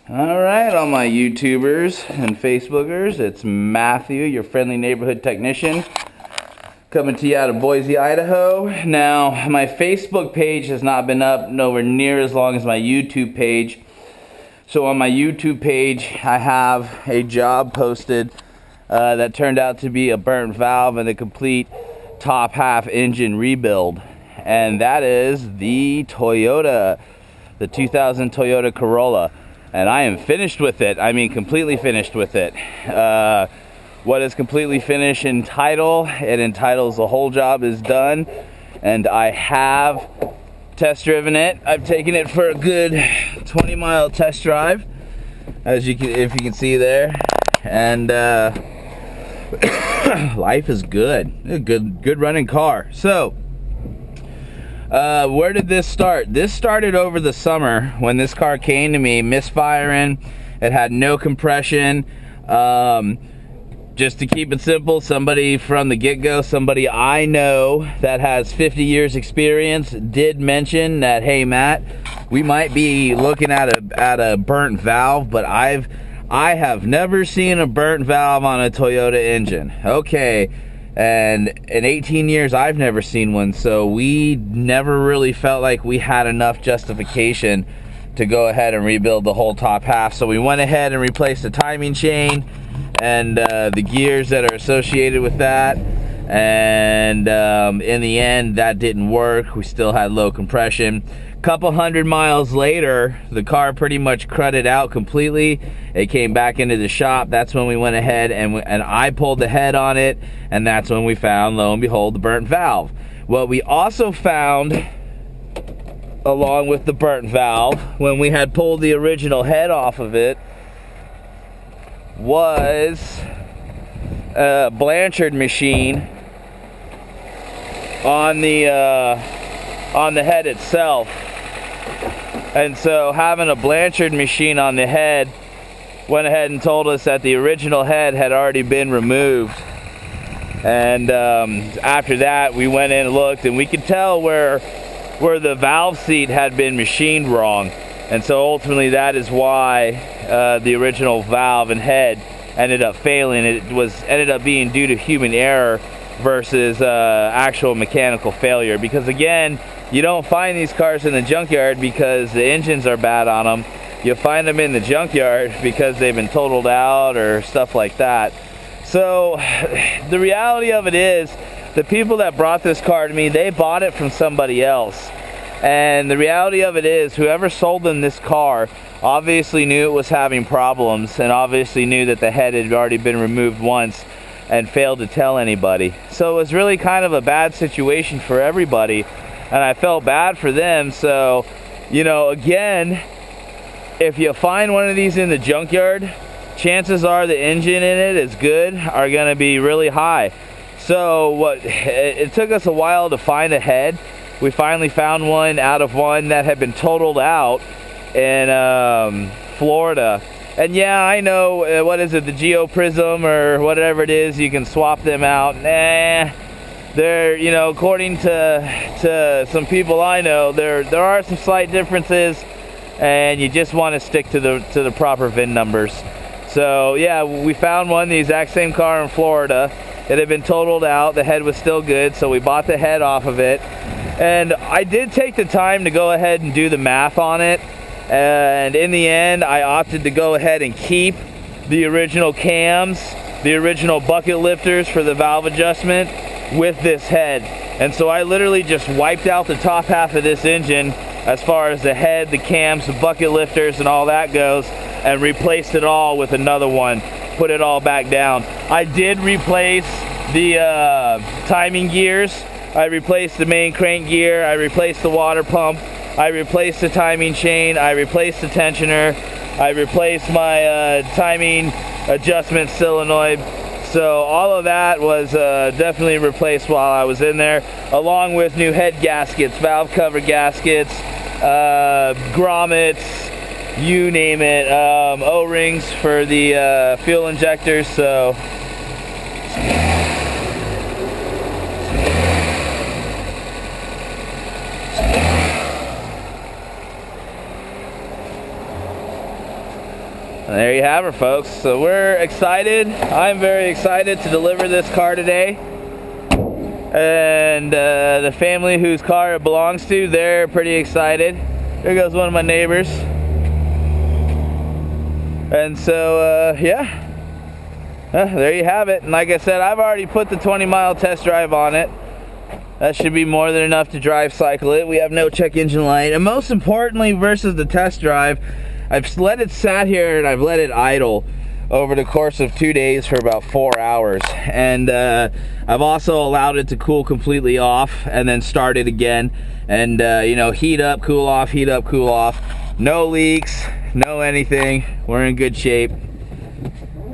All right, all my YouTubers and Facebookers, it's Matthew, your friendly neighborhood technician, coming to you out of Boise, Idaho. Now, my Facebook page has not been up nowhere near as long as my YouTube page. So on my YouTube page, I have a job posted that turned out to be a burnt valve and a complete top half engine rebuild. And that is the 2000 Toyota Corolla. And I am finished with it. I mean, completely finished with it. What is completely finished in title? It entitles the whole job is done. And I have test driven it. I've taken it for a good 20-mile test drive, as you can, if you can see there. And life is good. A good running car. So, where did this start? This started over the summer when this car came to me, misfiring. It had no compression. Just to keep it simple, somebody from the get-go, somebody I know that has 50 years experience did mention that, hey Matt, we might be looking at a burnt valve, but I have never seen a burnt valve on a Toyota engine. Okay. And in 18 years, I've never seen one, so we never really felt like we had enough justification to go ahead and rebuild the whole top half. So we went ahead and replaced the timing chain and the gears that are associated with that. And in the end, that didn't work. We still had low compression. Couple hundred miles later, the car pretty much crudded out completely. It came back into the shop. That's when we went ahead and I pulled the head on it, and that's when we found, lo and behold, the burnt valve. What we also found, along with the burnt valve, when we had pulled the original head off of it, was a Blanchard machine on the head itself. And so having a Blanchard machine on the head went ahead and told us that the original head had already been removed. And after that, we went in and looked, and we could tell where the valve seat had been machined wrong. And so ultimately that is why the original valve and head ended up failing. It ended up being due to human error versus actual mechanical failure. Because again, you don't find these cars in the junkyard because the engines are bad on them. You find them in the junkyard because they've been totaled out or stuff like that. So the reality of it is, the people that brought this car to me, they bought it from somebody else. And the reality of it is, whoever sold them this car obviously knew it was having problems, and obviously knew that the head had already been removed once and failed to tell anybody. So it was really kind of a bad situation for everybody, and I felt bad for them. So, you know, again, if you find one of these in the junkyard, chances are the engine in it is good, are going to be really high. So it took us a while to find a head. We finally found one out of one that had been totaled out in Florida. And yeah, I know, what is it, the Geoprism or whatever it is, you can swap them out. Nah, they're, you know, according to some people I know, there are some slight differences, and you just want to stick to the proper VIN numbers. So yeah, we found one, the exact same car in Florida. It had been totaled out, the head was still good, so we bought the head off of it. And I did take the time to go ahead and do the math on it. And in the end, I opted to go ahead and keep the original cams, the original bucket lifters for the valve adjustment with this head. And so I literally just wiped out the top half of this engine as far as the head, the cams, the bucket lifters, and all that goes, and replaced it all with another one, put it all back down. I did replace the timing gears. I replaced the main crank gear. I replaced the water pump. I replaced the timing chain. I replaced the tensioner. I replaced my timing adjustment solenoid. So all of that was definitely replaced while I was in there, along with new head gaskets, valve cover gaskets, grommets, you name it, O-rings for the fuel injectors. So And there you have her, folks. So we're excited. I'm very excited to deliver this car today. And the family whose car it belongs to, they're pretty excited. There goes one of my neighbors. And so, yeah. There you have it. And like I said, I've already put the 20-mile test drive on it. That should be more than enough to drive cycle it. We have no check engine light. And most importantly, versus the test drive, I've let it sat here and I've let it idle over the course of 2 days for about 4 hours. And I've also allowed it to cool completely off and then start it again. And, you know, heat up, cool off, heat up, cool off. No leaks, no anything. We're in good shape.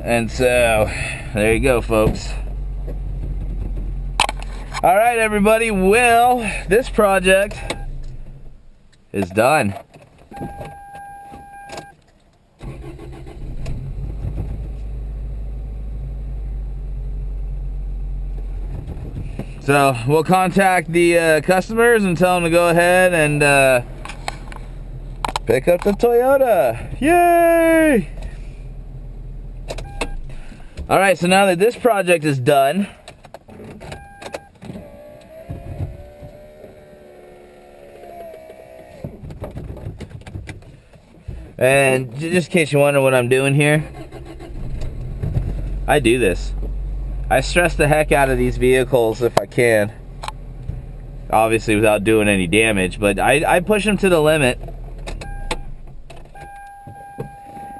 And so, there you go, folks. All right, everybody. Well, this project is done. So we'll contact the customers and tell them to go ahead and pick up the Toyota. Yay! All right, so now that this project is done, and just in case you wonder what I'm doing here, I do this. I stress the heck out of these vehicles if I can. Obviously without doing any damage, but I push them to the limit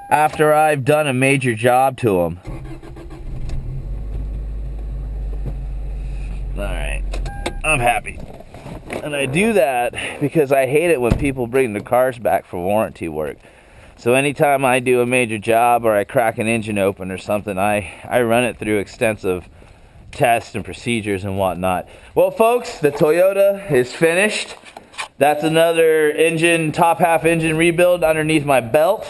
after I've done a major job to them. Alright, I'm happy. And I do that because I hate it when people bring the cars back for warranty work. So anytime I do a major job or I crack an engine open or something, I run it through extensive tests and procedures and whatnot. Well, folks, the Toyota is finished. That's another engine, top half engine rebuild underneath my belt.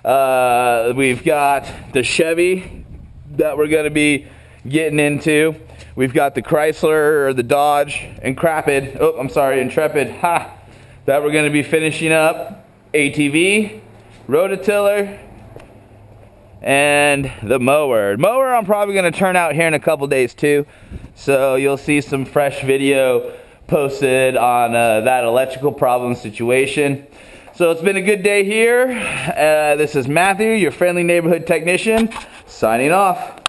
We've got the Chevy that we're going to be getting into. We've got the Chrysler or the Dodge Intrepid, that we're going to be finishing up. ATV, rototiller, and the mower. Mower I'm probably going to turn out here in a couple days too. So you'll see some fresh video posted on that electrical problem situation. So it's been a good day here. This is Matthew, your friendly neighborhood technician, signing off.